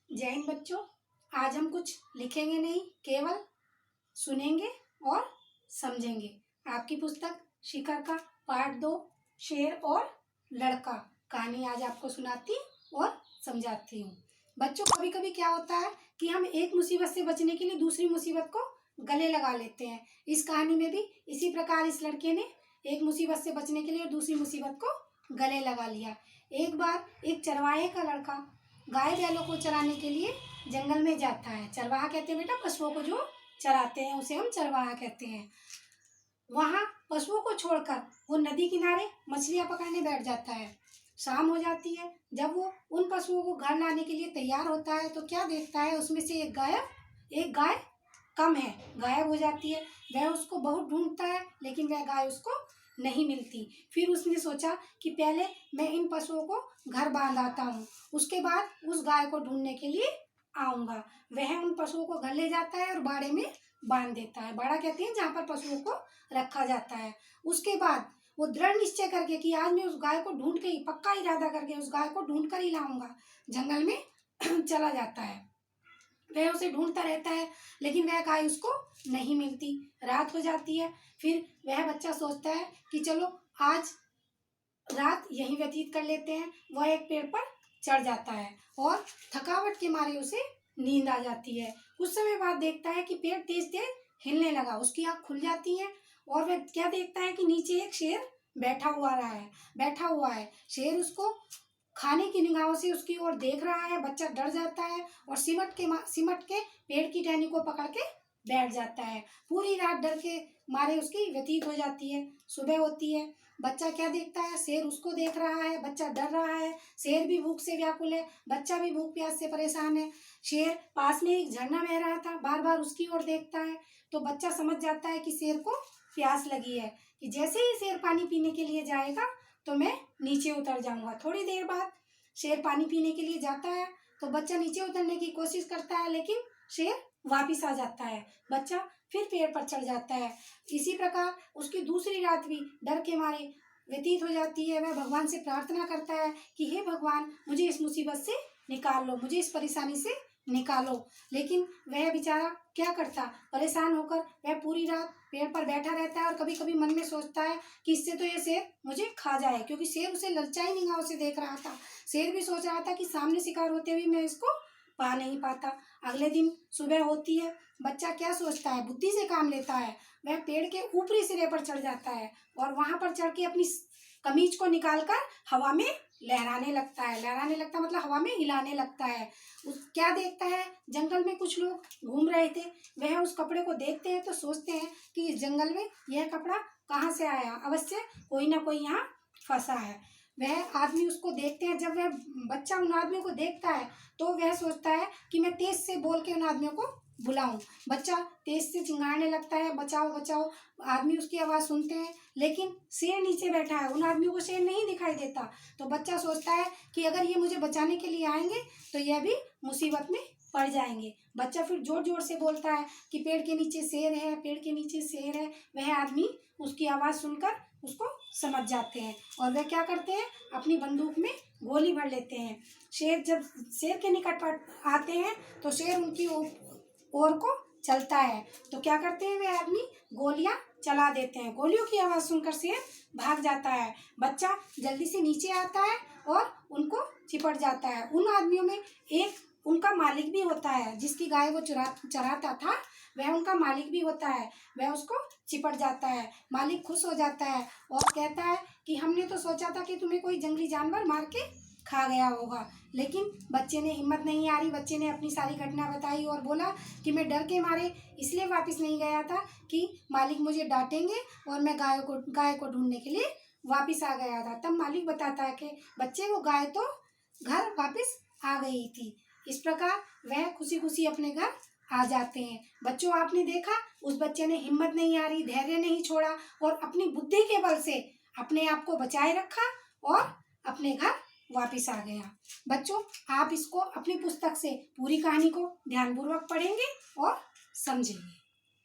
जय हिंद बच्चों। आज हम कुछ लिखेंगे नहीं, केवल सुनेंगे और समझेंगे। आपकी पुस्तक शिखर का पाठ 2 शेर और लड़का कहानी आज आपको सुनाती और समझाती हूँ। बच्चों, कभी कभी क्या होता है कि हम एक मुसीबत से बचने के लिए दूसरी मुसीबत को गले लगा लेते हैं। इस कहानी में भी इसी प्रकार इस लड़के ने एक मुसीबत से बचने के लिए दूसरी मुसीबत को गले लगा लिया। एक बार एक चरवाहे का लड़का गाय बैलों को चराने के लिए जंगल में जाता है। चरवाहा कहते हैं बेटा पशुओं को जो चराते हैं, उसे हम चरवाहा कहते हैं। वहाँ पशुओं को छोड़कर वो नदी किनारे मछलियाँ पकड़ने बैठ जाता है। शाम हो जाती है। जब वो उन पशुओं को घर लाने के लिए तैयार होता है तो क्या देखता है, उसमें से एक गाय कम है, गायब हो जाती है। वह उसको बहुत ढूंढता है लेकिन वह गाय उसको नहीं मिलती। फिर उसने सोचा कि पहले मैं इन पशुओं को घर बांध आता हूँ, उसके बाद उस गाय को ढूंढने के लिए आऊँगा। वह उन पशुओं को घर ले जाता है और बाड़े में बांध देता है। बाड़ा कहते हैं जहाँ पर पशुओं को रखा जाता है। उसके बाद वो दृढ़ निश्चय करके कि आज मैं उस गाय को ढूंढ के ही, पक्का इरादा करके उस गाय को ढूंढ कर ही लाऊंगा, जंगल में चला जाता है। वह उसे ढूंढता रहता है लेकिन वह गाय उसको नहीं मिलती। रात हो जाती है। फिर वह बच्चा सोचता है कि चलो आज रात यहीं व्यतीत कर लेते हैं। वह एक पेड़ पर चढ़ जाता है और थकावट के मारे उसे नींद आ जाती है। कुछ समय बाद देखता है कि पेड़ तेज तेज हिलने लगा। उसकी आँख खुल जाती है और वह क्या देखता है कि नीचे एक शेर बैठा हुआ है। शेर उसको खाने की निगाहों से उसकी ओर देख रहा है। बच्चा डर जाता है और सिमट के पेड़ की टहनी को पकड़ के बैठ जाता है। पूरी रात डर के मारे उसकी व्यतीत हो जाती है। सुबह होती है। बच्चा क्या देखता है, शेर उसको देख रहा है। बच्चा डर रहा है। शेर भी भूख से व्याकुल है, बच्चा भी भूख प्यास से परेशान है। शेर पास में एक झरना बह रहा था, बार बार उसकी ओर देखता है। तो बच्चा समझ जाता है कि शेर को प्यास लगी है, कि जैसे ही शेर पानी पीने के लिए जाएगा तो मैं नीचे उतर जाऊंगा। थोड़ी देर बाद शेर पानी पीने के लिए जाता है तो बच्चा नीचे उतरने की कोशिश करता है लेकिन शेर वापिस आ जाता है। बच्चा फिर पेड़ पर चढ़ जाता है। इसी प्रकार उसकी दूसरी रात भी डर के मारे व्यतीत हो जाती है। वह भगवान से प्रार्थना करता है कि हे भगवान, मुझे इस मुसीबत से निकाल लो, मुझे इस परेशानी से निकालो। लेकिन वह बेचारा क्या करता, परेशान होकर वह पूरी रात पेड़ पर बैठा रहता है और कभी कभी मन में सोचता है कि इससे तो ये शेर मुझे खा जाए, क्योंकि शेर उसे ललचाई निगाहों से देख रहा था। शेर भी सोच रहा था कि सामने शिकार होते हुए मैं इसको पा नहीं पाता। अगले दिन सुबह होती है। बच्चा क्या सोचता है, बुद्धि से काम लेता है। वह पेड़ के ऊपरी सिरे पर चढ़ जाता है और वहां पर चढ़ के अपनी कमीज को निकालकर हवा में लहराने लगता है। लहराने लगता मतलब हवा में हिलाने लगता है। क्या देखता है, जंगल में कुछ लोग घूम रहे थे। वह उस कपड़े को देखते हैं तो सोचते हैं कि इस जंगल में यह कपड़ा कहाँ से आया, अवश्य कोई ना कोई यहाँ फंसा है। वह आदमी उसको देखते हैं। जब वह बच्चा उन आदमियों को देखता है तो वह सोचता है कि मैं तेज से बोल के उन आदमियों को बुलाऊं। बच्चा तेज से चिंगारने लगता है, बचाओ बचाओ। आदमी उसकी आवाज़ सुनते हैं लेकिन शेर नीचे बैठा है, उन आदमियों को शेर नहीं दिखाई देता। तो बच्चा सोचता है कि अगर ये मुझे बचाने के लिए आएंगे तो यह भी मुसीबत में पड़ जाएंगे। बच्चा फिर जोर जोर से बोलता है कि पेड़ के नीचे शेर है, पेड़ के नीचे शेर है। वह आदमी उसकी आवाज़ सुनकर उसको समझ जाते हैं और वह क्या करते हैं, अपनी बंदूक में गोली भर लेते हैं। जब शेर के निकट पर आते हैं तो शेर उनकी ओर को चलता है तो क्या करते हैं, वे आदमी गोलियां चला देते हैं। गोलियों की आवाज़ सुनकर शेर भाग जाता है। बच्चा जल्दी से नीचे आता है और उनको चिपट जाता है। उन आदमियों में एक उनका मालिक भी होता है, जिसकी गाय वो चराता था, वह उनका मालिक भी होता है। वह उसको चिपट जाता है। मालिक खुश हो जाता है और कहता है कि हमने तो सोचा था कि तुम्हें कोई जंगली जानवर मार के खा गया होगा। लेकिन बच्चे ने हिम्मत नहीं हारी। बच्चे ने अपनी सारी घटना बताई और बोला कि मैं डर के मारे इसलिए वापस नहीं गया था कि मालिक मुझे डांटेंगे और मैं गाय को ढूंढने के लिए वापस आ गया था। तब मालिक बताता है कि बच्चे, वो गाय तो घर वापस आ गई थी। इस प्रकार वह खुशी खुशी अपने घर आ जाते हैं। बच्चों, आपने देखा उस बच्चे ने हिम्मत नहीं हारी, धैर्य नहीं छोड़ा और अपनी बुद्धि के बल से अपने आप को बचाए रखा और अपने घर वापिस आ गया। बच्चों, आप इसको अपनी पुस्तक से पूरी कहानी को ध्यानपूर्वक पढ़ेंगे और समझेंगे।